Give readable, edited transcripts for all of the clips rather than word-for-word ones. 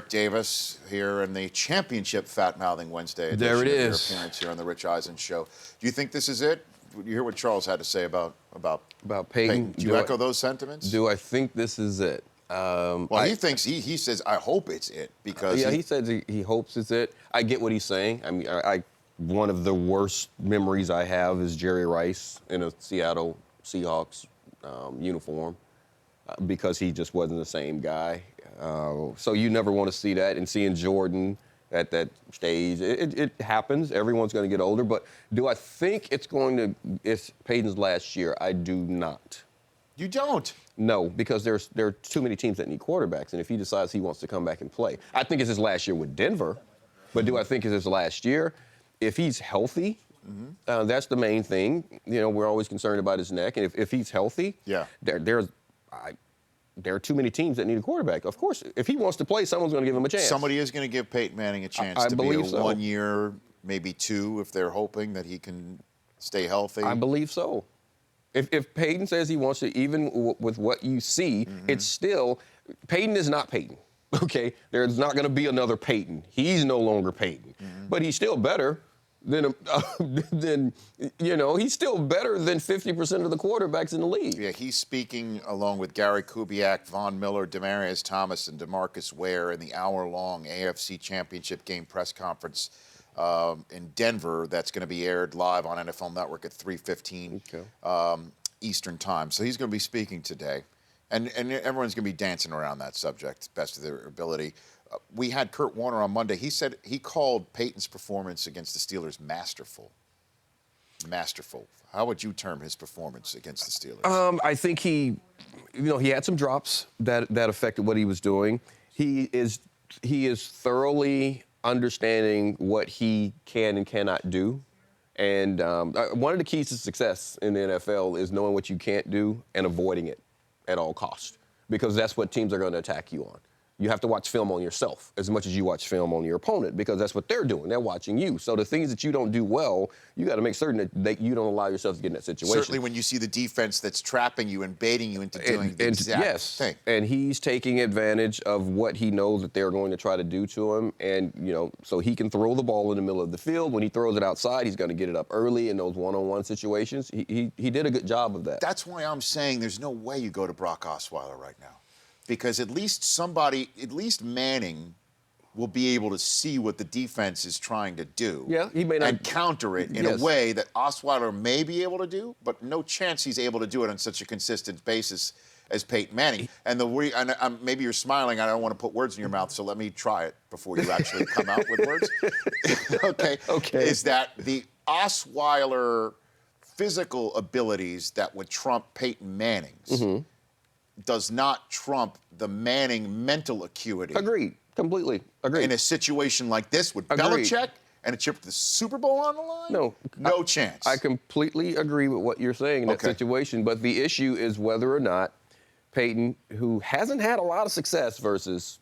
Eric Davis here in the championship Fat Mouthing Wednesday edition There it of your is. appearance here on the Rich Eisen Show. Do you think this is it? You hear what Charles had to say about Peyton? Do you echo those sentiments? Do I think this is it? Well, he thinks, he says, I hope it's it, because he says he hopes it's it. I get what he's saying. I mean, one of the worst memories I have is Jerry Rice in a Seattle Seahawks uniform because he just wasn't the same guy. So you never want to see that. And seeing Jordan at that stage, it happens. Everyone's going to get older. But do I think it's Peyton's last year? I do not. You don't? No, because there are too many teams that need quarterbacks. And if he decides he wants to come back and play, I think it's his last year with Denver. But do I think it's his last year? If he's healthy, that's the main thing. You know, we're always concerned about his neck. And if he's healthy, there are too many teams that need a quarterback. Of course, if he wants to play, someone's going to give him a chance. Somebody is going to give Peyton Manning a chance to be a 1 year, maybe 2, if they're hoping that he can stay healthy. I believe so. If Peyton says he wants to, even with what you see, it's still, Peyton is not Peyton, okay? There's not going to be another Peyton. He's no longer Peyton. But he's still better than he's still better than 50% of the quarterbacks in the league. Yeah, he's speaking along with Gary Kubiak, Von Miller, Demaryius Thomas, and DeMarcus Ware in the hour-long AFC Championship game press conference in Denver that's going to be aired live on NFL Network at 3:15 Eastern Time. So he's going to be speaking today. And everyone's going to be dancing around that subject, best of their ability. We had Kurt Warner on Monday. He said he called Peyton's performance against the Steelers masterful. Masterful. How would you term his performance against the Steelers? I think he had some drops that affected what he was doing. He is thoroughly understanding what he can and cannot do. And one of the keys to success in the NFL is knowing what you can't do and avoiding it at all costs, because that's what teams are going to attack you on. You have to watch film on yourself as much as you watch film on your opponent, because that's what they're doing. They're watching you. So the things that you don't do well, you got to make certain that you don't allow yourself to get in that situation. Certainly when you see the defense that's trapping you and baiting you into doing the exact thing. And he's taking advantage of what he knows that they're going to try to do to him. And, so he can throw the ball in the middle of the field. When he throws it outside, he's going to get it up early in those one-on-one situations. He did a good job of that. That's why I'm saying there's no way you go to Brock Osweiler right now. Because at least Manning will be able to see what the defense is trying to do. Yeah, he may not. And counter it in a way that Osweiler may be able to do, but no chance he's able to do it on such a consistent basis as Peyton Manning. And maybe you're smiling. I don't want to put words in your mouth, so let me try it before you actually come out with words. Okay. Is that the Osweiler physical abilities that would trump Peyton Manning's does not trump the Manning mental acuity. Agreed. Completely. Agreed. In a situation like this with Belichick and a trip to the Super Bowl on the line? No chance. I completely agree with what you're saying in that situation, but the issue is whether or not Peyton, who hasn't had a lot of success versus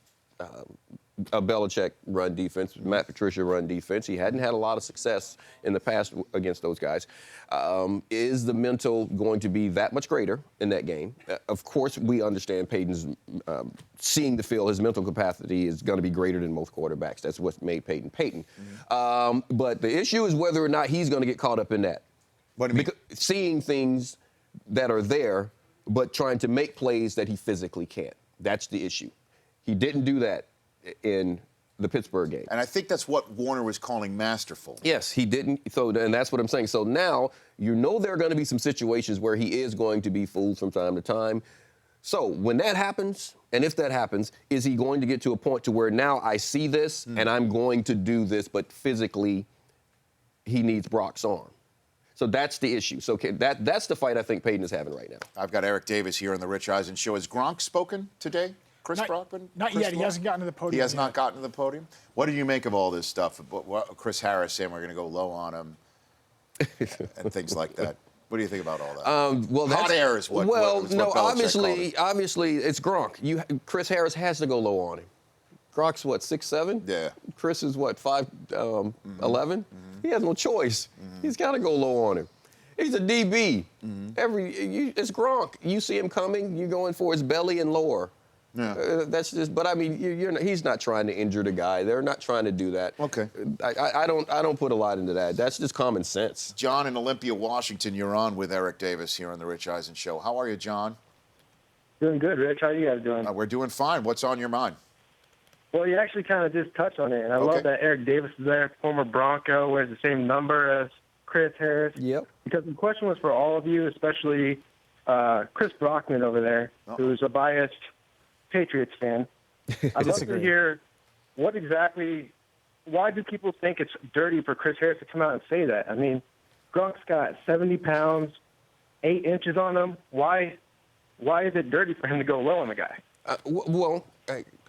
a Belichick run defense, Matt Patricia run defense. He hadn't had a lot of success in the past against those guys. Is the mental going to be that much greater in that game? Of course, we understand Peyton's seeing the field. His mental capacity is going to be greater than most quarterbacks. That's what made Peyton Peyton. But the issue is whether or not he's going to get caught up in that. What do you mean? Because seeing things that are there, but trying to make plays that he physically can't. That's the issue. He didn't do that in the Pittsburgh game. And I think that's what Warner was calling masterful. Yes, he didn't. And that's what I'm saying. So now there are going to be some situations where he is going to be fooled from time to time. So when that happens, and if that happens, is he going to get to a point to where now I see this and I'm going to do this, but physically he needs Brock's arm? So that's the issue. So that's the fight I think Peyton is having right now. I've got Eric Davis here on the Rich Eisen Show. Has Gronk spoken today? Not yet. He hasn't gotten to the podium. He has not gotten to the podium? What do you make of all this stuff? Chris Harris saying we're going to go low on him and things like that. What do you think about all that? Hot air is what Belichick obviously it's Gronk. Chris Harris has to go low on him. Gronk's what, 6'7"? Yeah. Chris is what, 5'11"? He has no choice. He's got to go low on him. He's a DB. It's Gronk. You see him coming, you're going for his belly and lower. Yeah. That's just. But I mean, he's not trying to injure the guy. They're not trying to do that. Okay. I don't put a lot into that. That's just common sense. John in Olympia, Washington, you're on with Eric Davis here on the Rich Eisen Show. How are you, John? Doing good, Rich. How you guys doing? We're doing fine. What's on your mind? Well, you actually kind of just touched on it, and I Okay. love that Eric Davis is there, former Bronco, wears the same number as Chris Harris. Yep. Because the question was for all of you, especially Chris Brockman over there, who's a biased Patriots fan. I'd love to hear why do people think it's dirty for Chris Harris to come out and say that? I mean, Gronk's got 70 pounds, 8 inches on him. Why is it dirty for him to go low on the guy?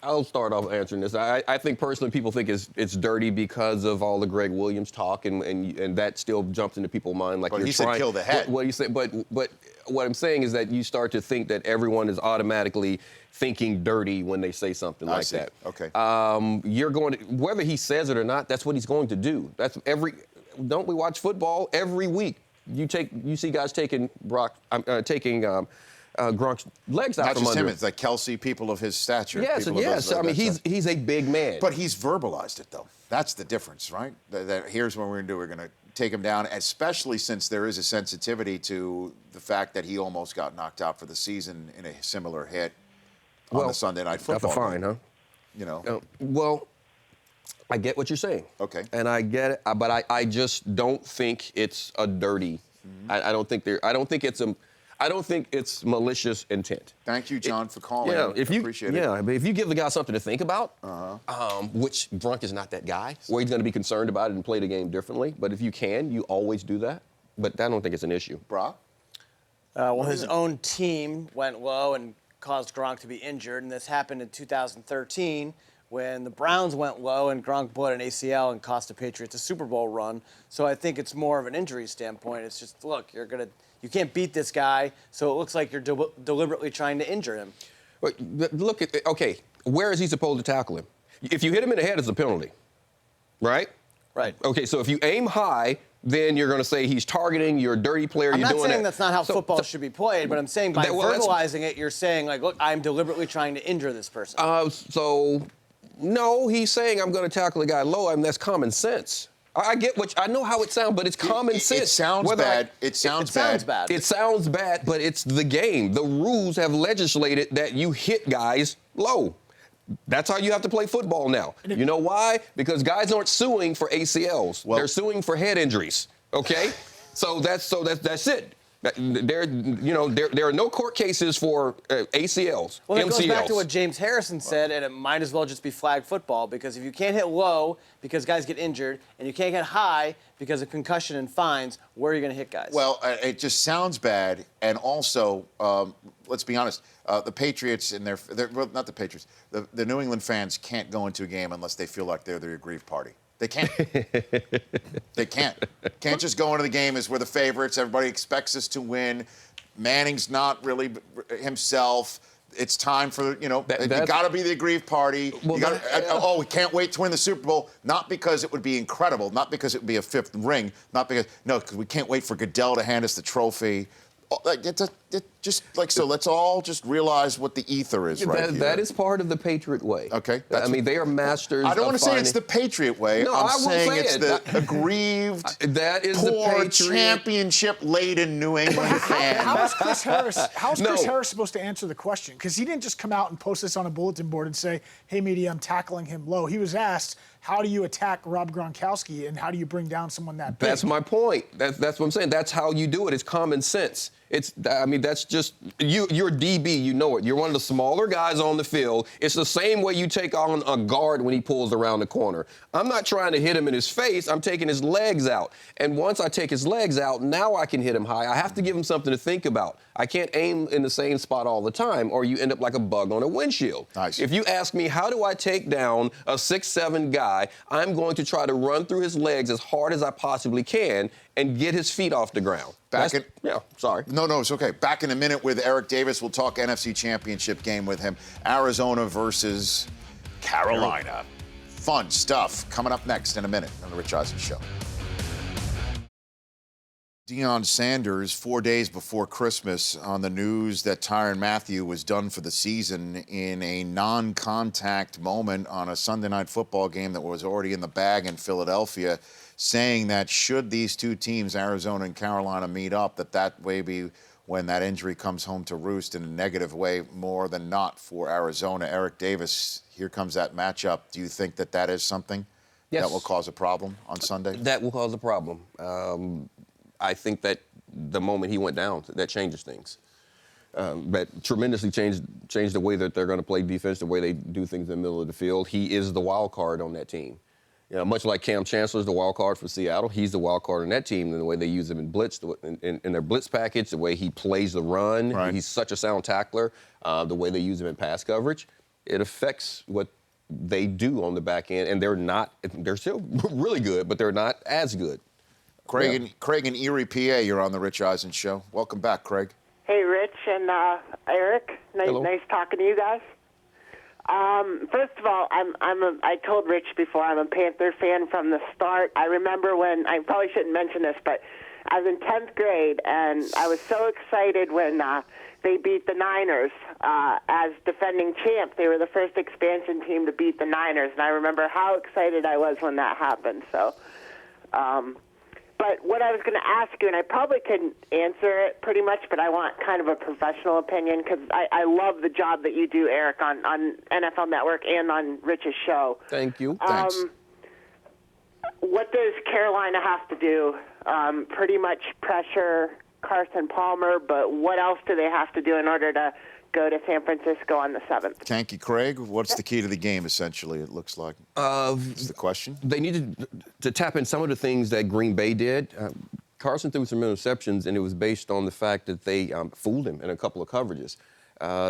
I'll start off answering this. I think personally people think it's dirty because of all the Greg Williams talk, and that still jumps into people's mind. Like, But you're he trying, said kill the head. What you say? But what I'm saying is that you start to think that everyone is automatically thinking dirty when they say something like see. that. Okay. You're going to, whether he says it or not, that's what he's going to do. Don't we watch football every week? You see guys taking Gronk's legs out Not from just under him. It's like Kelsey, people of his stature. Yes, people of yes. those- I mean, that's- he's a big man. But he's verbalized it, though. That's the difference, right? Here's what we're going to do. We're going to take him down, especially since there is a sensitivity to the fact that he almost got knocked out for the season in a similar hit on the Sunday Night Football. That's a fine, game. huh? You know. Well, I get what you're saying. Okay. And I get it, but I just don't think it's a dirty. I don't think it's malicious intent. Thank you, John, for calling. Yeah, Appreciate it. but if you give the guy something to think about, which Gronk is not that guy, where he's going to be concerned about it and play the game differently. But if you can, you always do that. But I don't think it's an issue. Brock? Well, his own team went low and caused Gronk to be injured, and this happened in 2013 when the Browns went low and Gronk blew an ACL and cost the Patriots a Super Bowl run. So I think it's more of an injury standpoint. It's just, look, you can't beat this guy, so it looks like you're deliberately trying to injure him. But look at, okay, where is he supposed to tackle him? If you hit him in the head, it's a penalty, right? Right. Okay, so if you aim high, then you're going to say he's targeting, you're a dirty player, I'm you're not doing saying that. that's not how football should be played, but I'm saying by verbalizing it, you're saying, like, look, I'm deliberately trying to injure this person. No, he's saying I'm going to tackle a guy low, and that's common sense. I get I know how it sounds, but it's common sense. It sounds bad. It sounds bad. It sounds bad, but it's the game. The rules have legislated that you hit guys low. That's how you have to play football now. You know why? Because guys aren't suing for ACLs. They're suing for head injuries. Okay? So that's it. There are no court cases for ACLs, Well, it MCLs. goes back to what James Harrison said, and it might as well just be flag football, because if you can't hit low because guys get injured, and you can't get high because of concussion and fines, where are you going to hit guys? Well, it just sounds bad, and also, let's be honest, the Patriots and well, not the Patriots, the New England fans can't go into a game unless they feel like they're the aggrieved party. They can't. They can't. Can't just go into the game as we're the favorites. Everybody expects us to win. Manning's not really himself. It's time for, you got to be the aggrieved party. We can't wait to win the Super Bowl. Not because it would be incredible, not because it would be a fifth ring, because we can't wait for Goodell to hand us the trophy. So let's all just realize what the ether is right here. That is part of the Patriot way. Okay. They are masters. I don't want to say finding... it's the Patriot way. No, I'm I won't saying say it's it. the aggrieved, that is poor, the Patriot. championship-laden New England fan. How is Chris Harris supposed to answer the question? Because he didn't just come out and post this on a bulletin board and say, hey, media, I'm tackling him low. He was asked, how do you attack Rob Gronkowski, and how do you bring down someone that big? That's my point. That's what I'm saying. That's how you do it. It's common sense. That's just, you're DB, you know it. You're one of the smaller guys on the field. It's the same way you take on a guard when he pulls around the corner. I'm not trying to hit him in his face. I'm taking his legs out. And once I take his legs out, now I can hit him high. I have to give him something to think about. I can't aim in the same spot all the time, or you end up like a bug on a windshield. Nice. If you ask me, how do I take down a 6'7" guy, I'm going to try to run through his legs as hard as I possibly can and get his feet off the ground. Sorry. No, it's okay. Back in a minute with Eric Davis. We'll talk NFC Championship game with him. Arizona versus Carolina. Fun stuff coming up next in a minute on the Rich Eisen Show. Deion Sanders, 4 days before Christmas, on the news that Tyrann Mathieu was done for the season in a non-contact moment on a Sunday night football game that was already in the bag in Philadelphia, saying that should these two teams, Arizona and Carolina, meet up, that may be when that injury comes home to roost in a negative way more than not for Arizona. Eric Davis, here comes that matchup. Do you think that is something that will cause a problem on Sunday? That will cause a problem. I think that the moment he went down, that changes things. That tremendously changed the way that they're going to play defense, the way they do things in the middle of the field. He is the wild card on that team. You know, much like Cam Chancellor's the wild card for Seattle, he's the wild card on that team in the way they use him in blitz, in their blitz package, the way he plays the run. Right. He's such a sound tackler, the way they use him in pass coverage. It affects what they do on the back end, and they're still really good, but they're not as good. Craig in Erie, PA, you're on the Rich Eisen Show. Welcome back, Craig. Hey, Rich and Eric. Nice talking to you guys. First of all, I told Rich before, I'm a Panther fan from the start. I remember when, I probably shouldn't mention this, but I was in 10th grade, and I was so excited when they beat the Niners as defending champ. They were the first expansion team to beat the Niners, and I remember how excited I was when that happened. So, but what I was going to ask you, and I probably couldn't answer it pretty much, but I want kind of a professional opinion because I love the job that you do, Eric, on NFL Network and on Rich's show. Thank you. Thanks. What does Carolina have to do? Pretty much pressure Carson Palmer, but what else do they have to do in order to go to San Francisco on the 7th? Thank you, Craig. What's the key to the game, essentially, it looks like? Is the question. They needed to tap in some of the things that Green Bay did. Carson threw some interceptions, and it was based on the fact that they fooled him in a couple of coverages.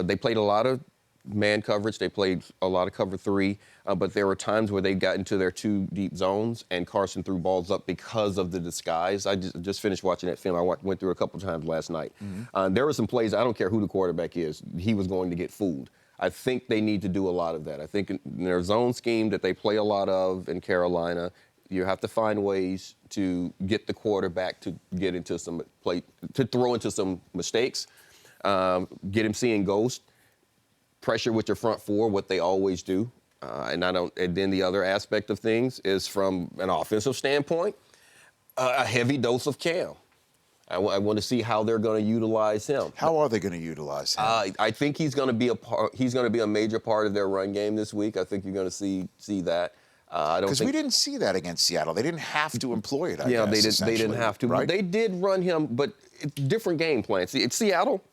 They played a lot of man coverage. They played a lot of cover 3, but there were times where they got into their 2 deep zones, and Carson threw balls up because of the disguise. I just finished watching that film. I went through it a couple times last night. Mm-hmm. There were some plays, I don't care who the quarterback is, he was going to get fooled. I think they need to do a lot of that. I think in their zone scheme that they play a lot of in Carolina, you have to find ways to get the quarterback to get into some to throw into some mistakes, get him seeing ghosts. Pressure with your front 4, what they always do, and then the other aspect of things is from an offensive standpoint, a heavy dose of Cam. I want to see how they're going to utilize him. How are they going to utilize him? I think he's going to be he's going to be a major part of their run game this week. I think you're going to see that. Because we didn't see that against Seattle. They didn't have to employ it. I guess, they didn't have to. Right? They did run him, but it's different game plan. See, it's Seattle.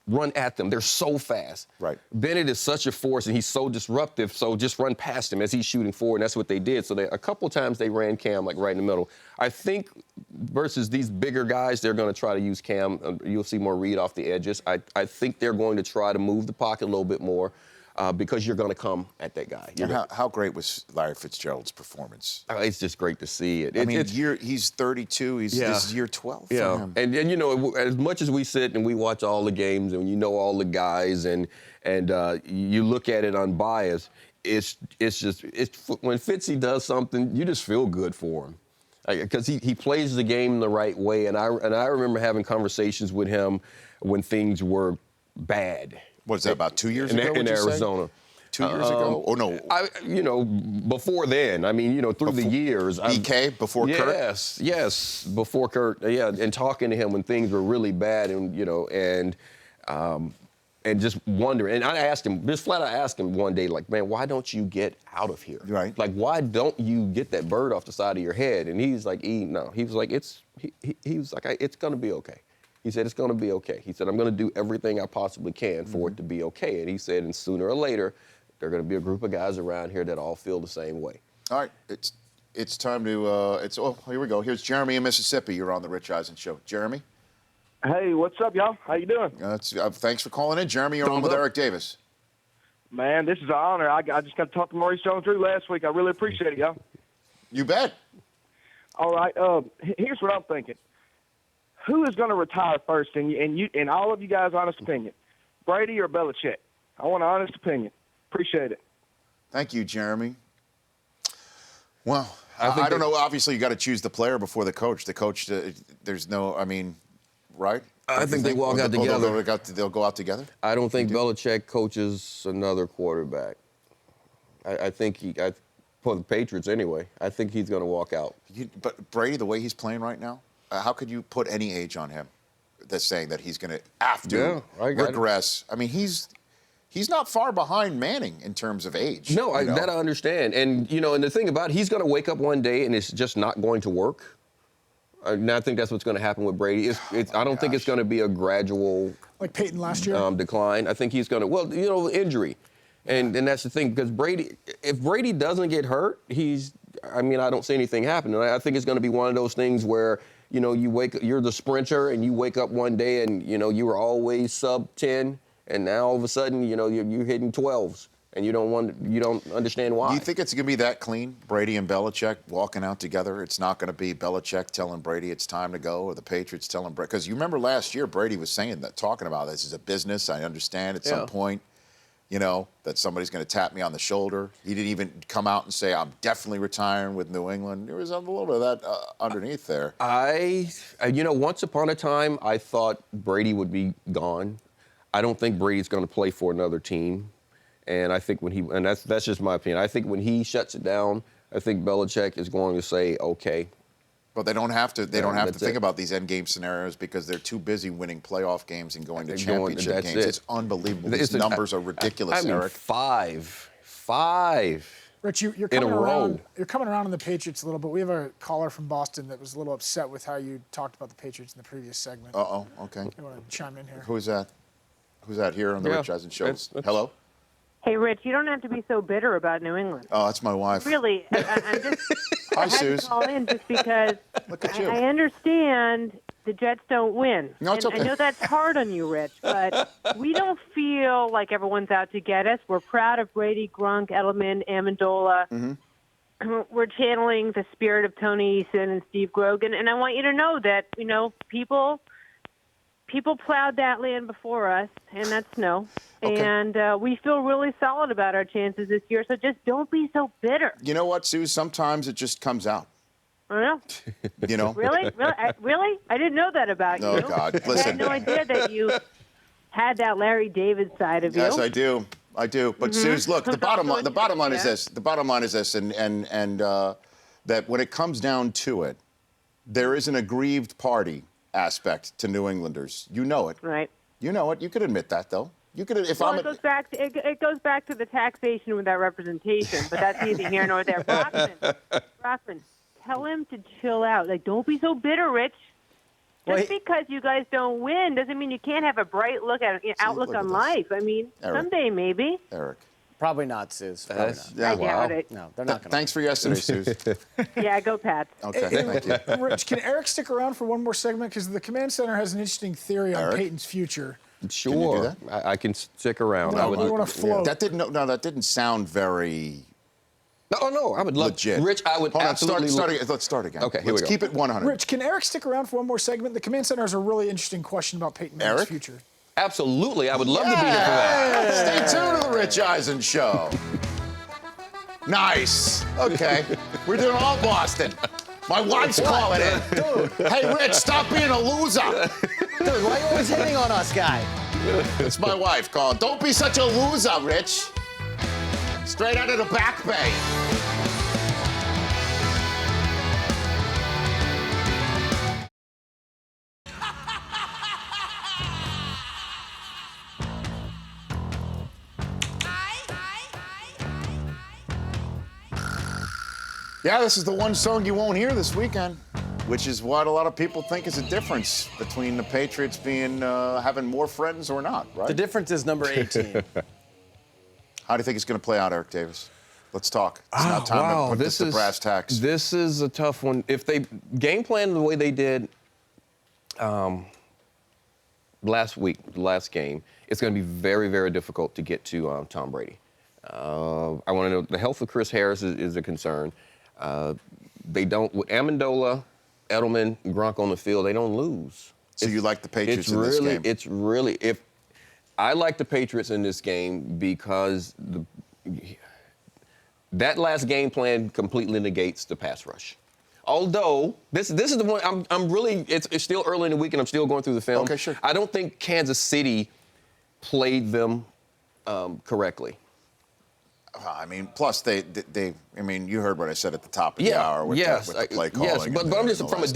Run at them. They're so fast. Right. Bennett is such a force, and he's so disruptive, so just run past him as he's shooting forward, and that's what they did. So a couple times they ran Cam, like, right in the middle. I think versus these bigger guys, they're going to try to use Cam. You'll see more read off the edges. I think they're going to try to move the pocket a little bit more because you're going to come at that guy. How great was Larry Fitzgerald's performance? It's just great to see it. He's 32. This is year 12 for him. And you know, as much as we sit and we watch all the games and you know all the guys and you look at it unbiased, it's when Fitzy does something, you just feel good for him. Because he plays the game the right way. And I remember having conversations with him when things were bad. What is that, about 2 years ago? In Arizona. 2 years ago? Oh, no. Before then. I mean, through the years. BK, before Kurt? Yes, before Kurt. Yeah, and talking to him when things were really bad and just wondering. And I asked him, just flat out asked him one day, like, man, why don't you get out of here? Right. Like, why don't you get that bird off the side of your head? And he's like, no. He was like, it's going to be okay. He said, it's going to be okay. He said, I'm going to do everything I possibly can for it to be okay. And he said, and sooner or later, there are going to be a group of guys around here that all feel the same way. All right. It's time to, here we go. Here's Jeremy in Mississippi. You're on the Rich Eisen Show. Jeremy? Hey, what's up, y'all? How you doing? Thanks for calling in. Jeremy, you're on with Eric Davis. Man, this is an honor. I just got to talk to Maurice Jones-Drew last week. I really appreciate it, y'all. You bet. All right. Here's what I'm thinking. Who is going to retire first, in all of you guys' honest opinion? Brady or Belichick? I want an honest opinion. Appreciate it. Thank you, Jeremy. Well, I don't know. Obviously, you got to choose the player before the coach. The coach, there's no. I mean, right? I think they walk out together. They'll go out together. I don't think Belichick coaches another quarterback. I think for the Patriots anyway, I think he's going to walk out. But Brady, the way he's playing right now, how could you put any age on him that's saying that he's going to have to regress? I mean, he's not far behind Manning in terms of age. No, that I understand. And, and the thing about it, he's going to wake up one day and it's just not going to work. And I think that's what's going to happen with Brady. I don't think it's going to be a gradual... Like Peyton last year? Decline. I think he's going to... injury. And that's the thing, because if Brady doesn't get hurt, I don't see anything happen. And I think it's going to be one of those things where, you're the sprinter and you wake up one day and, you were always sub 10, and now all of a sudden, you're hitting 12s. And you don't understand why. Do you think it's going to be that clean, Brady and Belichick walking out together? It's not going to be Belichick telling Brady it's time to go, or the Patriots telling Brady. Because you remember last year, Brady was talking about this is a business. I understand at some point, that somebody's going to tap me on the shoulder. He didn't even come out and say, I'm definitely retiring with New England. There was a little bit of that underneath there. Once upon a time, I thought Brady would be gone. I don't think Brady's going to play for another team. And I think that's just my opinion. I think when he shuts it down, I think Belichick is going to say, okay. But they don't have to. They don't have to think about these end game scenarios because they're too busy winning playoff games and going to championship games. It's unbelievable. These numbers are ridiculous, Eric. Five Rich, you're in a coming row. around. You're coming around on the Patriots a little bit. We have a caller from Boston that was a little upset with how you talked about the Patriots in the previous segment. Okay. You want to chime in here? Who's that? Who's that here on the Rich Eisen show? Hello. Hey, Rich, you don't have to be so bitter about New England. Oh, that's my wife. Really, I'm just Hi, I had Suze. to call in just because Look at you. I understand the Jets don't win. No, it's okay. I know that's hard on you, Rich, but we don't feel like everyone's out to get us. We're proud of Brady, Gronk, Edelman, Amendola. Mm-hmm. We're channeling the spirit of Tony Eason and Steve Grogan, and I want you to know that people plowed that land before us, and that's snow. Okay. And we feel really solid about our chances this year, so just don't be so bitter. You know what, Sue? Sometimes it just comes out. I know. Really? Really? I didn't know that about you. Oh, God. Listen. I had no idea that you had that Larry David side of you. Yes, I do. But Suze, look, the bottom line is this. The bottom line is this, and that when it comes down to it, there is an aggrieved party aspect to New Englanders. You know it. Right. You know it. You could admit that, though. You could. It goes back to the taxation without representation, but that's neither here nor there. Brockman, tell him to chill out. Like, don't be so bitter, Rich. Just because you guys don't win doesn't mean you can't have a bright outlook on life. I mean, Eric. someday maybe. Eric. Probably not, Suze. Probably not. Yeah, I doubt it. No, they're not going to. Thanks for yesterday, Suze. Yeah, go Pats. Okay, thank you. Rich, can Eric stick around for one more segment? Because the Command Center has an interesting theory on Eric? Peyton's future. Sure. Can you do that? I can stick around. No, we want to float. That didn't sound very No, I would love legit. Rich, I would Hold on, absolutely let's start again. Okay, here we Let's go. keep it 100. Rich, can Eric stick around for one more segment? The Command Center has a really interesting question about Peyton Manning's Eric? future. Absolutely. I would love to be here for that. Stay tuned to the Rich Eisen Show. Nice. Okay. We're doing all Boston. My wife's calling in. Dude, Hey, Rich, stop being a loser. dude, why are you always hitting on us, guy? It's my wife calling. Don't be such a loser, Rich. Straight out of the back bay. Yeah, this is the one song you won't hear this weekend, which is what a lot of people think is a difference between the Patriots being having more friends or not, right? The difference is number 18. How do you think it's going to play out, Eric Davis? Let's talk. It's now time to put this to brass tacks. This is a tough one. If they game plan the way they did last week, the last game, it's going to be very, very difficult to get to Tom Brady. I want to know the health of Chris Harris is a concern. They don't with Amendola, Edelman, Gronk on the field. They don't lose. So you like the Patriots in this game? It's really if I like the Patriots in this game because That last game plan completely negates the pass rush. Although, this is the one, I'm really, it's still early in the week and I'm still going through the film. Okay, sure. I don't think Kansas City played them correctly. I mean, plus I mean, you heard what I said at the top of the hour with the play calling. Yes, but I'm just from a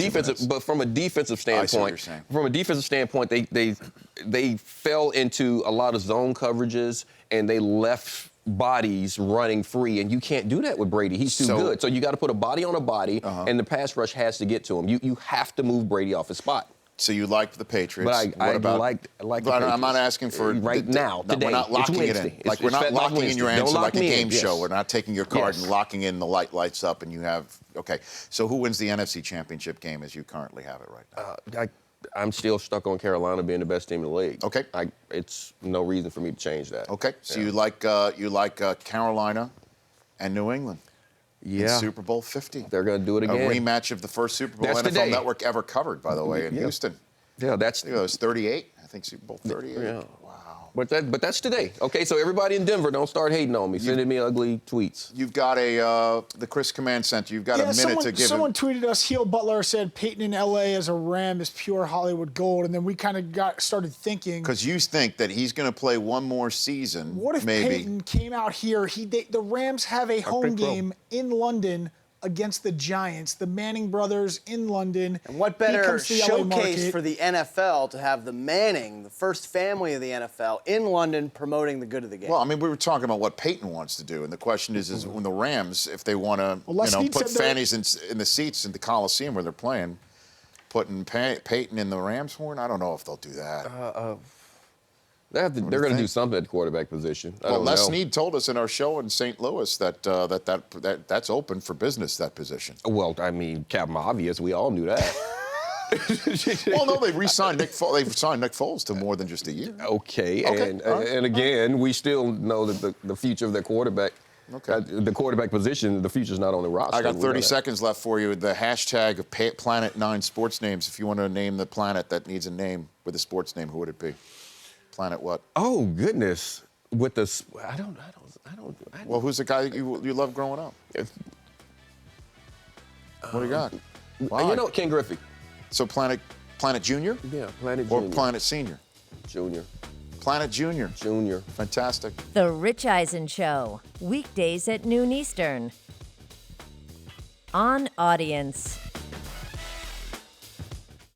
defensive standpoint. I see what you're saying. From a defensive standpoint, they fell into a lot of zone coverages and they left bodies running free, and you can't do that with Brady. He's too good. So you got to put a body on a body, and the pass rush has to get to him. You have to move Brady off his spot. So you liked the Patriots. But I like the Patriots. I'm not asking for right now, today. We're not locking it in. Like we're not locking in your answer like a game show. We're not taking your card and locking in the lights up and you have. Okay. So who wins the NFC Championship game as you currently have it right now? I'm still stuck on Carolina being the best team in the league. Okay. It's no reason for me to change that. Okay. So you like Carolina and New England. Yeah. In Super Bowl 50. They're going to do it again. A rematch of the first Super Bowl NFL Network ever covered, by the way, in Houston. Yeah, I think it was 38. I think Super Bowl 38. Yeah. Wow. But that's today. Okay, so everybody in Denver, don't start hating on me, sending me ugly tweets. You've got the Chris Command Center. You've got a minute to give someone tweeted us, Heel Butler said Peyton in L.A. as a Ram is pure Hollywood gold. And then we kind of started thinking. Because you think that he's going to play one more season, what if maybe. Peyton came out here? The Rams have a home game in London against the Giants, the Manning brothers in London. And what better showcase for the NFL to have the Manning, the first family of the NFL, in London promoting the good of the game? Well, I mean, we were talking about what Peyton wants to do, and the question is when the Rams, if they want to, put fannies in the seats in the Coliseum where they're playing, putting Peyton in the Rams horn, I don't know if they'll do that. They're going to do something at the quarterback position. Well, Les Snead told us in our show in St. Louis that's open for business, that position. Well, I mean, Captain Obvious, we all knew that. Well, no, they re-signed Nick Foles. They've signed Nick Foles to more than just a year. Okay. And again, we still know that the future of their quarterback, the quarterback position, the future's not on the roster. I got 30 seconds left for you. The hashtag of Planet 9 sports names. If you want to name the planet that needs a name with a sports name, who would it be? Planet what? Oh goodness! With the I don't. Well, who's the guy that you loved growing up? What do you got? Why? You know, Ken Griffey. So Planet Junior? Yeah, Planet Junior. Or Planet Senior? Junior. Planet Junior. Junior. Fantastic. The Rich Eisen Show, weekdays at noon Eastern. On Audience.